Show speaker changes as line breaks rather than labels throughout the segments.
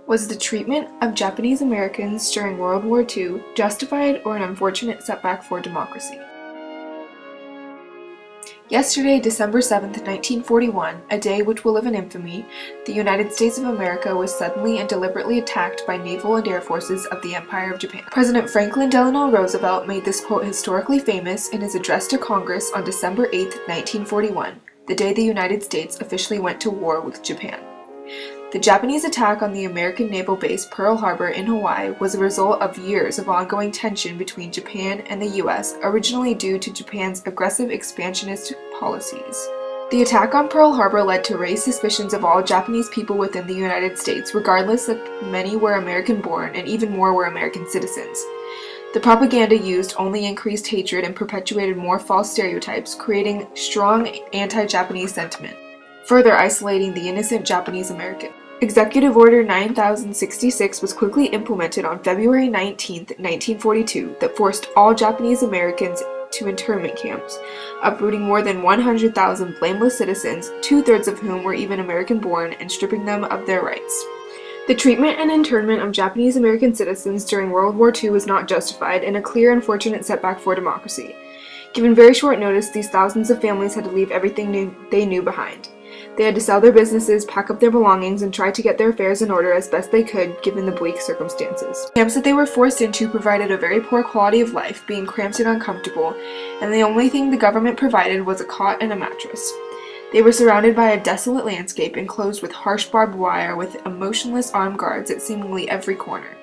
Was the treatment of Japanese Americans during World War II justified or an unfortunate setback for democracy? Yesterday, December 7, 1941, a day which will live in infamy, the United States of America was suddenly and deliberately attacked by naval and air forces of the Empire of Japan. President Franklin Delano Roosevelt made this quote historically famous in his address to Congress on December 8, 1941, the day the United States officially went to war with Japan. The Japanese attack on the American naval base Pearl Harbor in Hawaii was a result of years of ongoing tension between Japan and the U.S., originally due to Japan's aggressive expansionist policies. The attack on Pearl Harbor led to raised suspicions of all Japanese people within the United States, regardless that many were American-born and even more were American citizens. The propaganda used only increased hatred and perpetuated more false stereotypes, creating strong anti-Japanese sentiment, further isolating the innocent Japanese American. Executive Order 9066 was quickly implemented on February 19, 1942, that forced all Japanese Americans to internment camps, uprooting more than 100,000 blameless citizens, two-thirds of whom were even American-born, and stripping them of their rights. The treatment and internment of Japanese American citizens during World War II was not justified and a clear and unfortunate setback for democracy. Given very short notice, these thousands of families had to leave everything they knew behind. They had to sell their businesses, pack up their belongings, and try to get their affairs in order as best they could, given the bleak circumstances. Camps that they were forced into provided a very poor quality of life, being cramped and uncomfortable, and the only thing the government provided was a cot and a mattress. They were surrounded by a desolate landscape, enclosed with harsh barbed wire, with emotionless armed guards at seemingly every corner.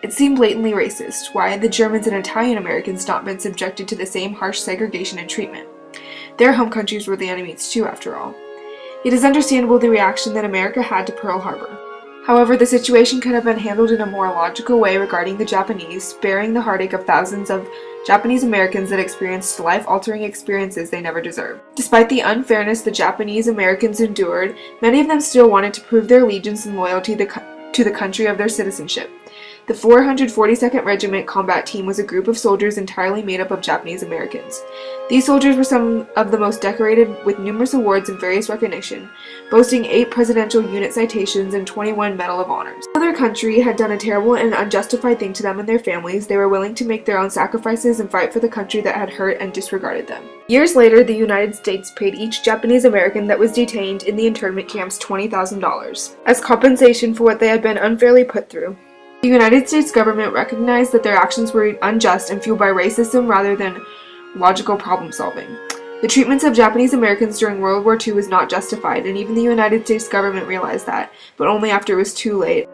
It seemed blatantly racist. Why had the Germans and Italian Americans not been subjected to the same harsh segregation and treatment? Their home countries were the enemies too, after all. It is understandable the reaction that America had to Pearl Harbor. However, the situation could have been handled in a more logical way regarding the Japanese, sparing the heartache of thousands of Japanese Americans that experienced life-altering experiences they never deserved. Despite the unfairness the Japanese Americans endured, many of them still wanted to prove their allegiance and loyalty to the country of their citizenship. The 442nd Regiment Combat Team was a group of soldiers entirely made up of Japanese Americans. These soldiers were some of the most decorated, with numerous awards and various recognition, boasting 8 Presidential Unit citations and 21 Medal of Honors. Though their country had done a terrible and unjustified thing to them and their families, they were willing to make their own sacrifices and fight for the country that had hurt and disregarded them. Years later, the United States paid each Japanese American that was detained in the internment camps $20,000 as compensation for what they had been unfairly put through. The United States government recognized that their actions were unjust and fueled by racism rather than logical problem solving. The treatments of Japanese Americans during World War II was not justified, and even the United States government realized that, but only after it was too late.